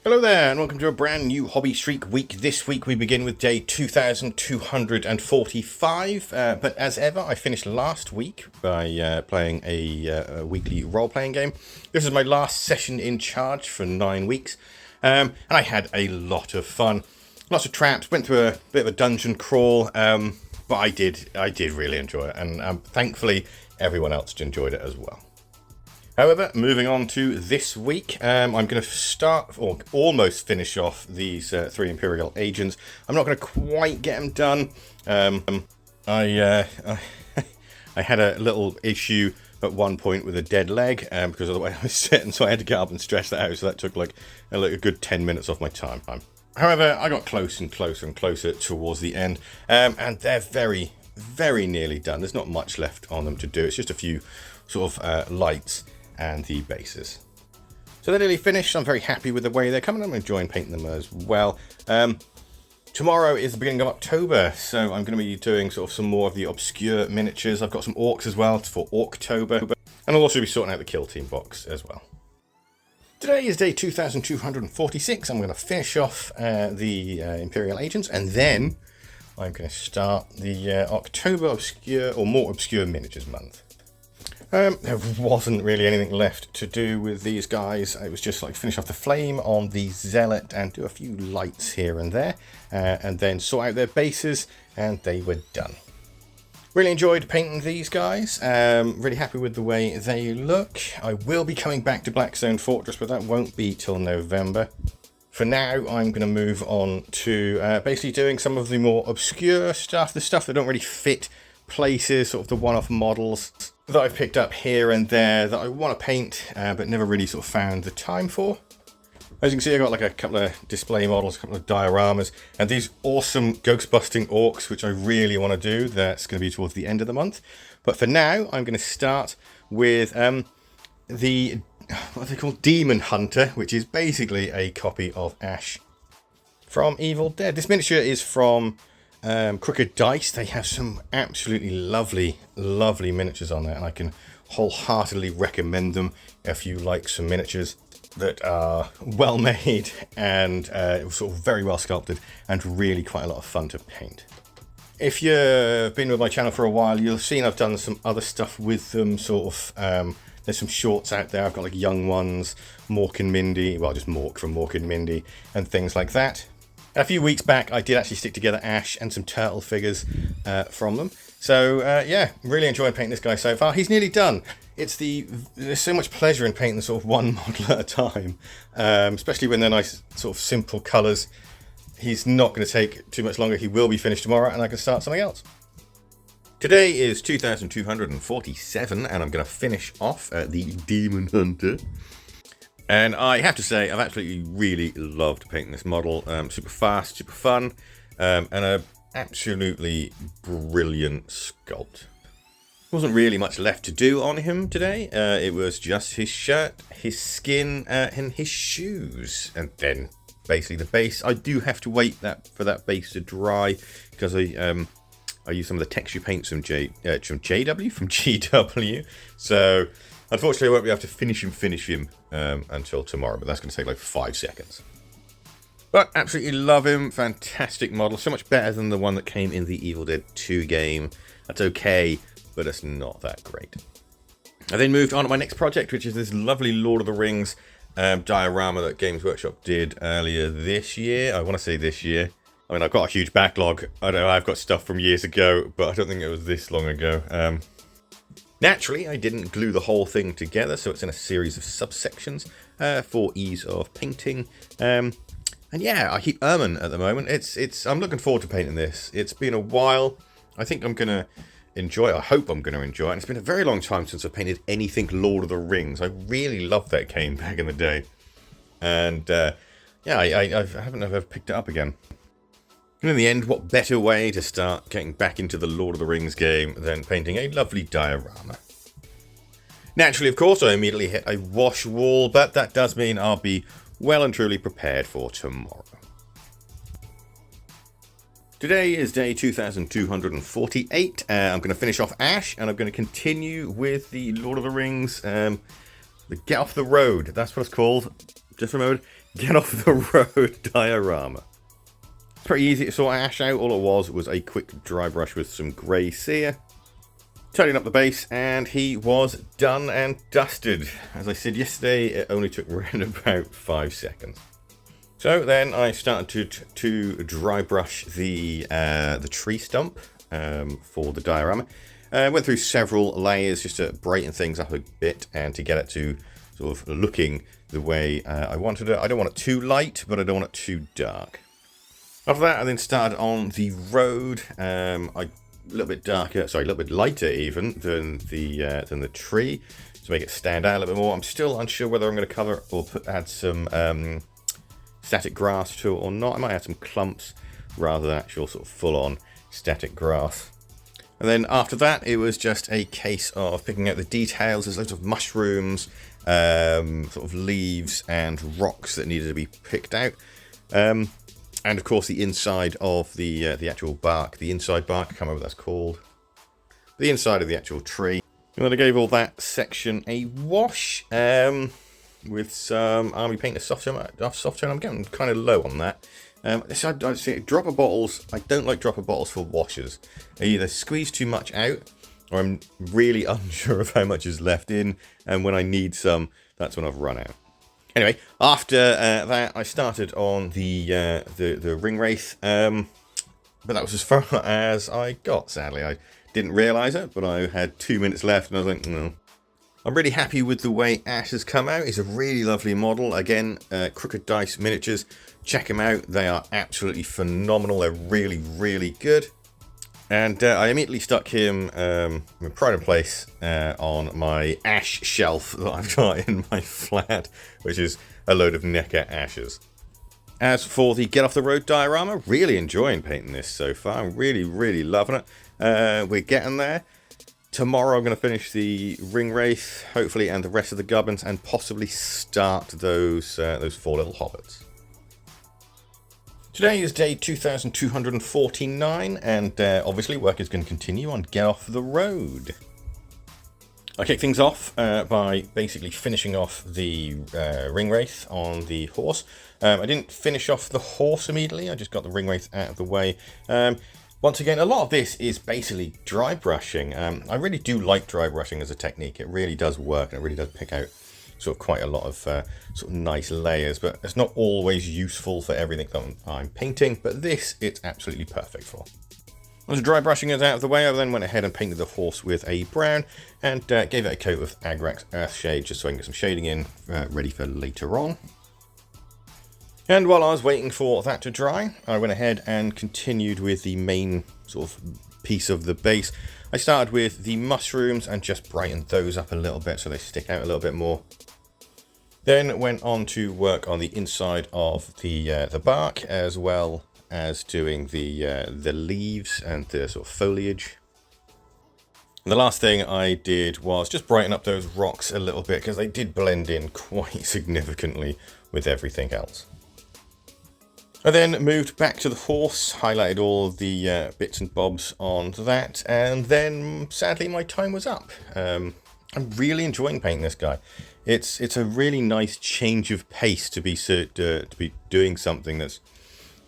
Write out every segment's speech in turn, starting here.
Hello there, and welcome to a brand new Hobby Streak week. This week we begin with day 2245, but as ever, I finished last week by playing a weekly role-playing game. This is my last session in charge for 9 weeks, and I had a lot of fun. Lots of traps, went through a bit of a dungeon crawl, but I did really enjoy it, and thankfully everyone else enjoyed it as well. However, moving on to this week, I'm going to start, or almost finish off these 3 Imperial agents. I'm not going to quite get them done. I had a little issue at one point with a dead leg because of the way I was sitting, so I had to get up and stretch that out, so that took like a good 10 minutes off my time. However, I got closer and closer and closer towards the end, and they're very, very nearly done. There's not much left on them to do. It's just a few sort of lights and the bases. So they're nearly finished. I'm very happy with the way they're coming. I'm enjoying painting them as well. Tomorrow is the beginning of October, so I'm going to be doing sort of some more of the obscure miniatures. I've got some orcs as well for Orktober, and I'll also be sorting out the Kill Team box as well. Today is day 2246. I'm going to finish off the Imperial Agents, and then I'm going to start the October obscure or more obscure miniatures month. There wasn't really anything left to do with these guys. It was just like finish off the flame on the Zealot and do a few lights here and there, and then sort out their bases, and they were done. Really enjoyed painting these guys. Really happy with the way they look. I will be coming back to Blackstone Fortress, but that won't be till November. For now, I'm going to move on to basically doing some of the more obscure stuff, the stuff that don't really fit places, sort of the one-off models that I've picked up here and there that I want to paint, but never really sort of found the time for. As you can see, I got like a couple of display models, a couple of dioramas, and these awesome ghost-busting orcs, which I really want to do. That's going to be towards the end of the month. But for now, I'm going to start with the, what they call Demon Hunter, which is basically a copy of Ash from Evil Dead. This miniature is from Crooked Dice. They have some absolutely lovely miniatures on there, and I can wholeheartedly recommend them if you like some miniatures that are well made and sort of very well sculpted and really quite a lot of fun to paint. If you've been with my channel for a while, you'll have seen I've done some other stuff with them, sort of there's some shorts out there. I've got like Young Ones, Mork and Mindy, well, just Mork from Mork and Mindy, and things like that. A few weeks back, I did actually stick together Ash and some turtle figures from them. So, yeah, really enjoyed painting this guy so far. He's nearly done. There's so much pleasure in painting sort of one model at a time, especially when they're nice, sort of simple colours. He's not going to take too much longer. He will be finished tomorrow, and I can start something else. Today is 2247, and I'm going to finish off the Demon Hunter. And I have to say, I've absolutely really loved painting this model. Super fast, super fun, and an absolutely brilliant sculpt. Wasn't really much left to do on him today. It was just his shirt, his skin, and his shoes. And then basically the base. I do have to wait for that base to dry because I use some of the texture paints from GW. So unfortunately, I won't be able to finish him until tomorrow, but that's going to take like 5 seconds. But absolutely love him. Fantastic model. So much better than the one that came in the Evil Dead 2 game. That's okay, but it's not that great. I then moved on to my next project, which is this lovely Lord of the Rings diorama that Games Workshop did earlier this year. I want to say this year. I mean, I've got a huge backlog. I know I've got stuff from years ago, but I don't think it was this long ago. Naturally, I didn't glue the whole thing together, so it's in a series of subsections for ease of painting. And yeah, I keep ermine at the moment. I'm looking forward to painting this. It's been a while. I think I'm going to enjoy it. I hope I'm going to enjoy it. And it's been a very long time since I've painted anything Lord of the Rings. I really loved that game back in the day. And yeah, I haven't ever picked it up again. And in the end, what better way to start getting back into the Lord of the Rings game than painting a lovely diorama? Naturally, of course, I immediately hit a wash wall, but that does mean I'll be well and truly prepared for tomorrow. Today is day 2248. I'm going to finish off Ash, and I'm going to continue with the Lord of the Rings, the Get Off the Road. That's what it's called. Just remembered, Get Off the Road diorama. Pretty easy to sort ash out. All it was a quick dry brush with some grey cere. Tidying up the base, and he was done and dusted. As I said yesterday, it only took around about 5 seconds. So then I started to dry brush the tree stump for the diorama. Went through several layers just to brighten things up a bit and to get it to sort of looking the way I wanted it. I don't want it too light, but I don't want it too dark. After that, I then started on the road. A little bit darker, sorry, a little bit lighter even than the tree to make it stand out a little bit more. I'm still unsure whether I'm going to cover or add some static grass to it or not. I might add some clumps rather than actual sort of full-on static grass. And then after that, it was just a case of picking out the details. There's loads of mushrooms, sort of leaves and rocks that needed to be picked out. And of course the inside of the actual bark, the inside bark, I can't remember what that's called. The inside of the actual tree. And then I gave all that section a wash. With some army paint soft tone. I'm getting kind of low on that. So I see dropper bottles. I don't like dropper bottles for washes. They either squeeze too much out, or I'm really unsure of how much is left in. And when I need some, that's when I've run out. Anyway, after that, I started on the ring wraith. But that was as far as I got. Sadly, I didn't realise it, but I had 2 minutes left, and I was like, no. I'm really happy with the way Ash has come out. It's a really lovely model. Again, Crooked Dice Miniatures. Check them out. They are absolutely phenomenal. They're really, really good. And I immediately stuck him in pride and place on my Ash shelf that I've got in my flat, which is a load of Necker ashes. As for the Get Off the Road diorama, really enjoying painting this so far. I'm really, really loving it. We're getting there. Tomorrow I'm going to finish the ring wraith, hopefully, and the rest of the gubbins, and possibly start those 4 little hobbits. Today is day 2249, and obviously work is going to continue on Get Off the Road. I kick things off by basically finishing off the ring wraith on the horse. I didn't finish off the horse immediately, I just got the ring wraith out of the way. Once again, a lot of this is basically dry brushing. I really do like dry brushing as a technique. It really does work, and it really does pick out sort of quite a lot of sort of nice layers, but it's not always useful for everything that I'm painting, but this it's absolutely perfect for. Once dry brushing is out of the way, I then went ahead and painted the horse with a brown and gave it a coat of Agrax Earthshade just so I can get some shading in ready for later on. And while I was waiting for that to dry, I went ahead and continued with the main sort of piece of the base. I started with the mushrooms and just brightened those up a little bit so they stick out a little bit more. Then went on to work on the inside of the bark, as well as doing the leaves and the sort of foliage. And the last thing I did was just brighten up those rocks a little bit because they did blend in quite significantly with everything else. I then moved back to the horse, highlighted all the bits and bobs on that, and then sadly my time was up. I'm really enjoying painting this guy. It's a really nice change of pace to be doing something that's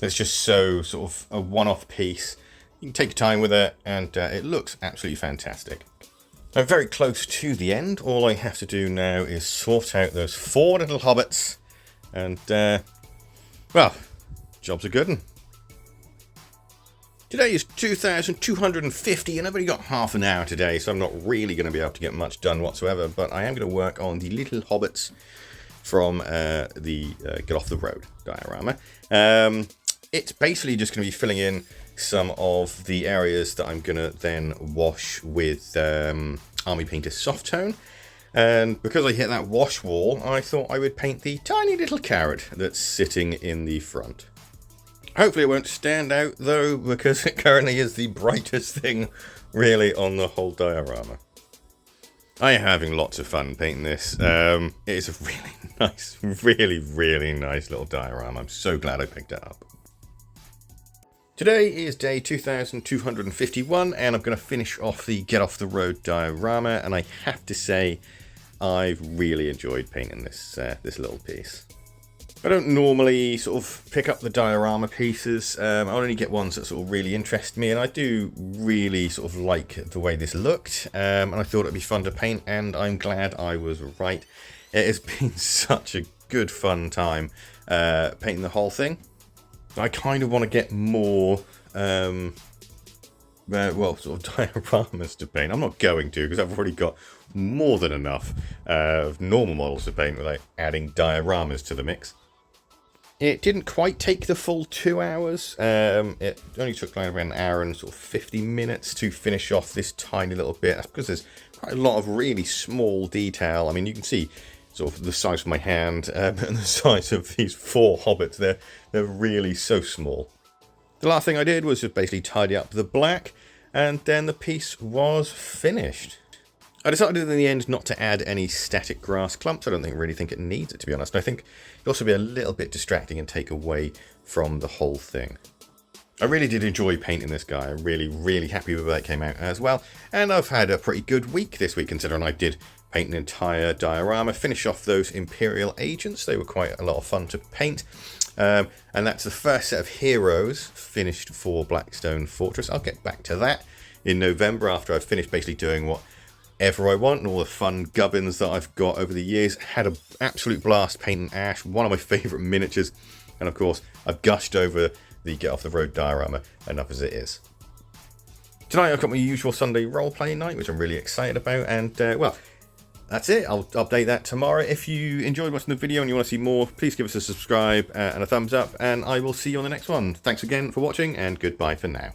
just so sort of a one-off piece. You can take your time with it, and it looks absolutely fantastic. I'm very close to the end. All I have to do now is sort out those 4 little hobbits, and well, job's a good one. Today is 2250 and I've only got half an hour today, so I'm not really going to be able to get much done whatsoever, but I am going to work on the little hobbits from the Get Off the Road diorama. It's basically just going to be filling in some of the areas that I'm going to then wash with Army Painter Soft Tone. And because I hit that wash wall, I thought I would paint the tiny little carrot that's sitting in the front. Hopefully it won't stand out though, because it currently is the brightest thing really on the whole diorama. I am having lots of fun painting this. It is a really nice, really nice little diorama. I'm so glad I picked it up. Today is day 2251 and I'm going to finish off the Get Off the Road diorama, and I have to say I've really enjoyed painting this little piece. I don't normally sort of pick up the diorama pieces. I only get ones that sort of really interest me, and I do really sort of like the way this looked, and I thought it'd be fun to paint, and I'm glad I was right. It has been such a good fun time painting the whole thing. I kind of want to get more well, sort of dioramas to paint. I'm not going to, because I've already got more than enough of normal models to paint without adding dioramas to the mix. It didn't quite take the full 2 hours. It only took like around an hour and sort of 50 minutes to finish off this tiny little bit. That's because there's quite a lot of really small detail. I mean, you can see sort of the size of my hand and the size of these 4 hobbits. They're really so small. The last thing I did was just basically tidy up the black, and then the piece was finished. I decided in the end not to add any static grass clumps. I don't really think it needs it, to be honest. I think it'll also be a little bit distracting and take away from the whole thing. I really did enjoy painting this guy. I'm really happy with the way it came out as well. And I've had a pretty good week this week, considering I did paint an entire diorama, finish off those Imperial agents. They were quite a lot of fun to paint. And that's the first set of heroes finished for Blackstone Fortress. I'll get back to that in November after I've finished basically doing whatever I want and all the fun gubbins that I've got over the years. Had an absolute blast painting Ash, one of my favourite miniatures. And of course, I've gushed over the Get Off the Road diorama enough as it is. Tonight I've got my usual Sunday role-playing night, which I'm really excited about. And, well, that's it. I'll update that tomorrow. If you enjoyed watching the video and you want to see more, please give us a subscribe and a thumbs up. And I will see you on the next one. Thanks again for watching, and goodbye for now.